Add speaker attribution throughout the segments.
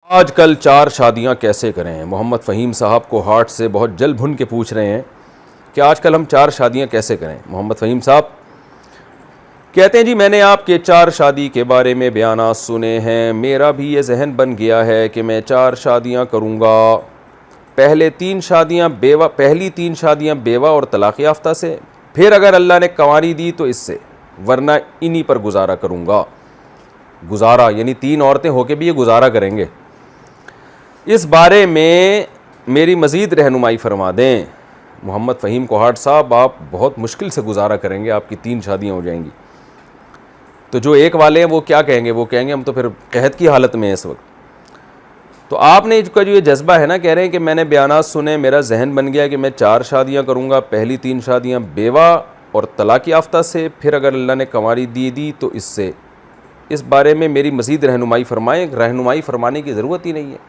Speaker 1: आजकल 4 शादियां कैसे करें? मोहम्मद फ़हीम साहब को हार्ट से बहुत जल भुन के पूछ रहे हैं कि आजकल हम 4 शादियां कैसे करें। मोहम्मद फ़हीम साहब कहते हैं, जी मैंने आपके 4 शादी के बारे में बयानात सुने हैं, मेरा भी ये जहन बन गया है कि मैं 4 शादियां करूँगा। पहली 3 शादियां बेवा और तलाक़ याफ्ता से, फिर अगर अल्लाह ने कंवारी दी तो इससे, वरना इन्हीं पर गुजारा करूँगा। गुजारा यानी 3 औरतें होके भी ये गुजारा करेंगे। इस बारे में मेरी मज़ीद रहनुमाई फरमा दें। मोहम्मद फ़हीम कोहाट साहब, आप बहुत मुश्किल से गुजारा करेंगे, आपकी 3 शादियां हो जाएंगी। तो जो एक वाले हैं वो क्या कहेंगे? वो कहेंगे हम तो फिर कहत की हालत में हैं इस वक्त। तो आपने इसका जो ये जज्बा है ना, कह रहे हैं कि मैंने बयानात सुने, मेरा जहन बन गया कि मैं 4 शादियाँ करूँगा। पहली 3 शादियाँ बेवा और तलाक़ याफ्ता से, फिर अगर अल्लाह ने कंवारी दी तो इससे। इस बारे में मेरी मज़ीद रहनुमाई फरमाएँ। रहनुमाई फरमाने की ज़रूरत ही नहीं है,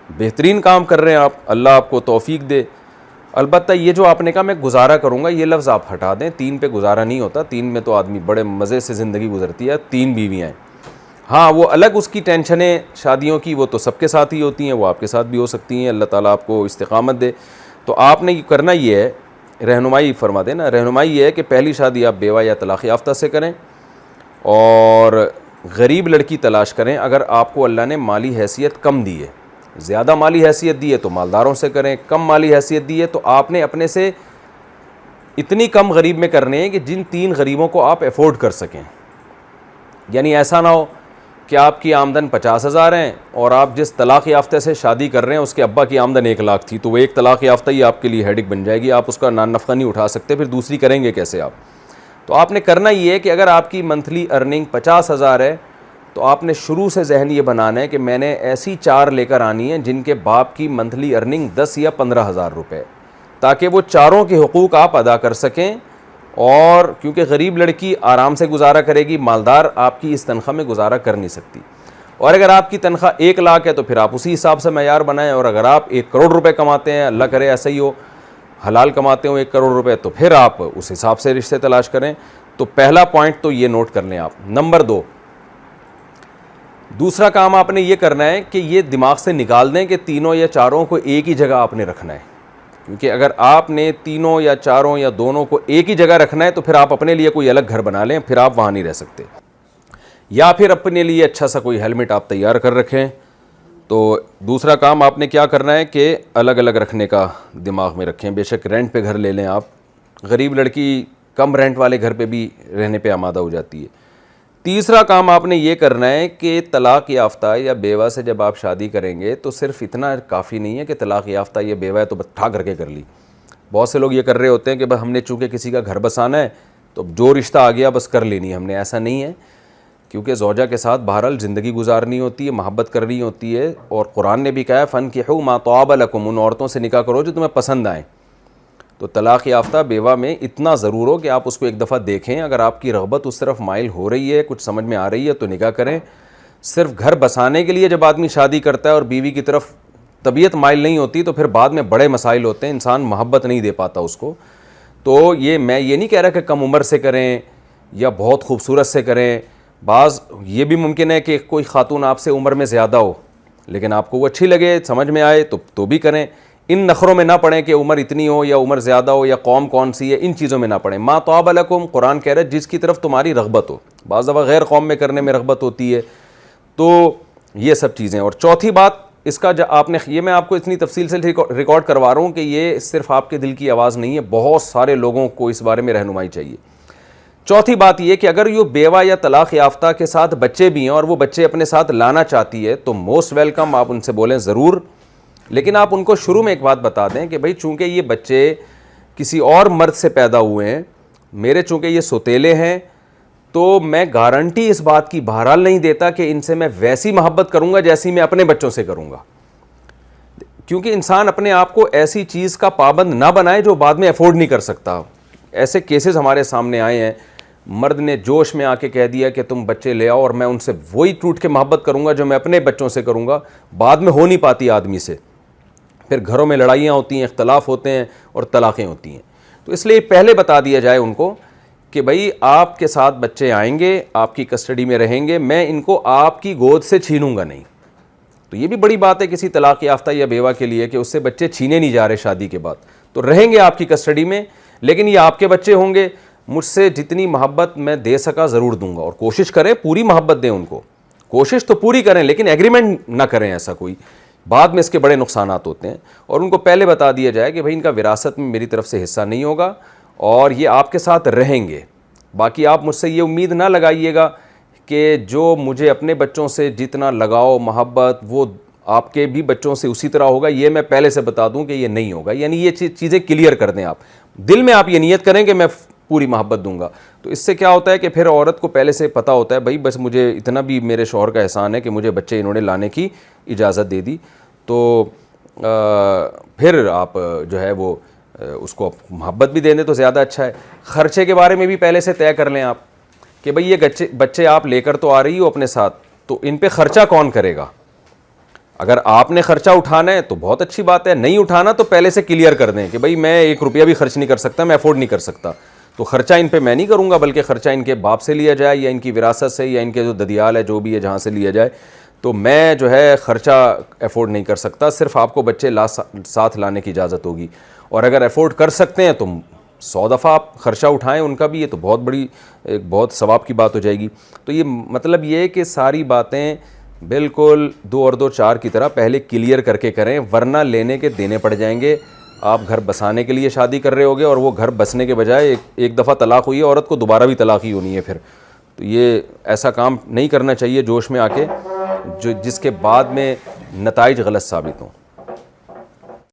Speaker 1: बेहतरीन काम कर रहे हैं आप, अल्लाह आपको तौफीक दे। अलबत्ता ये जो आपने कहा मैं गुजारा करूँगा, ये लफ्ज़ आप हटा दें। 3 पे गुजारा नहीं होता, 3 में तो आदमी बड़े मज़े से ज़िंदगी गुजरती है। 3 बीवियाँ हैं, हाँ वो अलग उसकी टेंशनें शादियों की, वो तो सबके साथ ही होती हैं, वो आपके साथ भी हो सकती हैं। अल्लाह ताला आपको इस्तिक़ामत दे। तो आपने करना ये है, रहनुमाई फरमा देना। रहनुमाई ये है कि पहली शादी आप बेवा या तलाक़ याफ्ता से करें और गरीब लड़की तलाश करें। अगर आपको अल्लाह ने माली हैसियत कम दी है, ज़्यादा माली हैसियत दी है तो मालदारों से करें, कम माली हैसियत दी है तो आपने अपने से इतनी कम गरीब में करने हैं कि जिन 3 गरीबों को आप अफोर्ड कर सकें। यानी ऐसा ना हो कि आपकी आमदन 50,000 हैं और आप जिस तलाक़ याफ्ते से शादी कर रहे हैं उसके अब्बा की आमदन 1 लाख थी, तो वो एक तलाक़ याफ्ता ही आपके लिए हेडिक बन जाएगी, आप उसका नान नफ़क़ा नहीं उठा सकते, फिर दूसरी करेंगे कैसे आप? तो आपने करना ये है कि अगर आपकी मंथली अर्निंग 50,000 है तो आपने शुरू से जहन ये बनाना है कि मैंने ऐसी 4 लेकर आनी है जिनके बाप की मंथली अर्निंग 10 या 15,000 रुपये, ताकि वो चारों के हुकूक आप अदा कर सकें। और क्योंकि गरीब लड़की आराम से गुजारा करेगी, मालदार आपकी इस तनख्वाह में गुजारा कर नहीं सकती। और अगर आपकी तनख्वाह 1 लाख है तो फिर आप उसी हिसाब से मयार बनाएं। और अगर आप 1 करोड़ रुपये कमाते हैं, अल्लाह करे ऐसा ही हो, हलाल कमाते हो 1 करोड़ रुपये, तो फिर आप उस हिसाब से रिश्ते तलाश करें। तो पहला पॉइंट तो ये नोट कर लें आप। नंबर 2, दूसरा काम आपने ये करना है कि ये दिमाग से निकाल दें कि तीनों या चारों को एक ही जगह आपने रखना है। क्योंकि अगर आपने तीनों या चारों या दोनों को एक ही जगह रखना है तो फिर आप अपने लिए कोई अलग घर बना लें, फिर आप वहाँ नहीं रह सकते। या फिर अपने लिए अच्छा सा कोई हेलमेट आप तैयार कर रखें। तो दूसरा काम आपने क्या करना है कि अलग अलग रखने का दिमाग में रखें। बेशक रेंट पे घर ले लें आप, गरीब लड़की कम रेंट वाले घर पे भी रहने पे आमादा हो जाती है। तीसरा काम आपने ये करना है कि तलाक़ याफ्ता या बेवा से जब आप शादी करेंगे तो सिर्फ इतना काफ़ी नहीं है कि तलाक़ याफ्ता या बेवा है तो बस ठा करके कर ली। बहुत से लोग ये कर रहे होते हैं कि बस हमने चूँकि किसी का घर बसाना है तो जो रिश्ता आ गया बस कर लेनी है हमने। ऐसा नहीं है, क्योंकि ज़ौजा के साथ बहरहाल ज़िंदगी गुजारनी होती है, मोहब्बत करनी होती है। और कुरान ने भी कहा है फ़नकिहू मा तौब लकुम, उन औरतों से निकाह करो जो तुम्हें पसंद आएँ। तो तलाक़ याफ्ता बेवा में इतना ज़रूर हो कि आप उसको एक दफ़ा देखें। अगर आपकी रग़बत उस तरफ माइल हो रही है, कुछ समझ में आ रही है तो निकाह करें। सिर्फ घर बसाने के लिए जब आदमी शादी करता है और बीवी की तरफ तबीयत माइल नहीं होती तो फिर बाद में बड़े मसाइल होते हैं, इंसान मोहब्बत नहीं दे पाता उसको। तो ये मैं ये नहीं कह रहा कि कम उम्र से करें या बहुत खूबसूरत से करें। बाज़ ये भी मुमकिन है कि कोई खातून आपसे उम्र में ज़्यादा हो लेकिन आपको वो अच्छी लगे, समझ में आए तो भी करें। इन नखरों में ना पड़ें कि उम्र इतनी हो या उम्र ज़्यादा हो या कौम कौन सी है, इन चीज़ों में ना पड़ें। मा तौब लकुम, कुरान कह रहा है जिसकी तरफ तुम्हारी रग़बत हो। बाज़ दफ़ा गैर कौम में करने में रग़बत होती है, तो ये सब चीज़ें। और चौथी बात इसका आपने, ये मैं आपको इतनी तफसील से रिकॉर्ड करवा रहा हूँ कि ये सिर्फ आपके दिल की आवाज़ नहीं है, बहुत सारे लोगों को इस बारे में रहनुमाई चाहिए। चौथी बात यह कि अगर ये बेवा या तलाक़ याफ्ता के साथ बच्चे भी हैं और वो बच्चे अपने साथ लाना चाहती है तो मोस्ट वेलकम, आप उनसे बोलें ज़रूर। लेकिन आप उनको शुरू में एक बात बता दें कि भाई चूँकि ये बच्चे किसी और मर्द से पैदा हुए हैं, मेरे चूँकि ये सौतेले हैं, तो मैं गारंटी इस बात की बहरहाल नहीं देता कि इनसे मैं वैसी मोहब्बत करूँगा जैसी मैं अपने बच्चों से करूँगा। क्योंकि इंसान अपने आप को ऐसी चीज़ का पाबंद ना बनाए जो बाद में अफोर्ड नहीं कर सकता। ऐसे केसेस हमारे सामने आए हैं, मर्द ने जोश में आके कह दिया कि तुम बच्चे ले आओ और मैं उनसे वही टूट के मोहब्बत करूँगा जो मैं अपने बच्चों से करूँगा। बाद में हो नहीं पाती आदमी से, फिर घरों में लड़ाइयाँ होती हैं, इख्तलाफ होते हैं और तलाक़ें होती हैं। तो इसलिए पहले बता दिया जाए उनको कि भाई आपके साथ बच्चे आएंगे, आपकी कस्टडी में रहेंगे, मैं इनको आपकी गोद से छीनूंगा नहीं। तो ये भी बड़ी बात है किसी तलाक याफ्ता या बेवा के लिए कि उससे बच्चे छीने नहीं जा रहे शादी के बाद, तो रहेंगे आपकी कस्टडी में, लेकिन ये आपके बच्चे होंगे। मुझसे जितनी मोहब्बत मैं दे सका ज़रूर दूंगा, और कोशिश करें पूरी मोहब्बत दें उनको, कोशिश तो पूरी करें, लेकिन एग्रीमेंट ना करें ऐसा कोई, बाद में इसके बड़े नुकसानात होते हैं। और उनको पहले बता दिया जाए कि भाई इनका विरासत में मेरी तरफ से हिस्सा नहीं होगा और ये आपके साथ रहेंगे। बाकी आप मुझसे ये उम्मीद ना लगाइएगा कि जो मुझे अपने बच्चों से जितना लगाव मोहब्बत वो आपके भी बच्चों से उसी तरह होगा, ये मैं पहले से बता दूं कि ये नहीं होगा। यानी ये चीज़ें क्लियर कर दें, आप दिल में आप ये नियत करें कि मैं पूरी मोहब्बत दूंगा। तो इससे क्या होता है कि फिर औरत को पहले से पता होता है भाई बस मुझे इतना भी मेरे शौहर का एहसान है कि मुझे बच्चे इन्होंने लाने की इजाज़त दे दी। तो फिर आप जो है वो उसको मोहब्बत भी देने तो ज़्यादा अच्छा है। ख़र्चे के बारे में भी पहले से तय कर लें आप कि भाई ये बच्चे आप लेकर तो आ रही हो अपने साथ, तो इन पे ख़र्चा कौन करेगा। अगर आपने ख़र्चा उठाना है तो बहुत अच्छी बात है, नहीं उठाना तो पहले से क्लियर कर दें कि भाई मैं 1 रुपया भी खर्च नहीं कर सकता, मैं अफोर्ड नहीं कर सकता, तो ख़र्चा इन पे मैं नहीं करूँगा, बल्कि ख़र्चा इनके बाप से लिया जाए या इनकी विरासत से या इनके जो ददियाल है जो भी है जहाँ से लिया जाए, तो मैं जो है ख़र्चा अफोर्ड नहीं कर सकता, सिर्फ आपको बच्चे साथ लाने की इजाज़त होगी। और अगर अफोर्ड कर सकते हैं तो 100 दफ़ा आप ख़र्चा उठाएं उनका भी, ये तो बहुत बड़ी एक बहुत सवाब की बात हो जाएगी। तो ये मतलब ये है कि सारी बातें बिल्कुल 2 और 2 4 की तरह पहले क्लियर करके करें, वरना लेने के देने पड़ जाएंगे। आप घर बसाने के लिए शादी कर रहे होगे और वो घर बसने के बजाय एक दफ़ा तलाक हुई है, औरत को दोबारा भी तलाक ही होनी है फिर। तो ये ऐसा काम नहीं करना चाहिए जोश में आके, जिसके बाद में नताइज गलत साबित हों।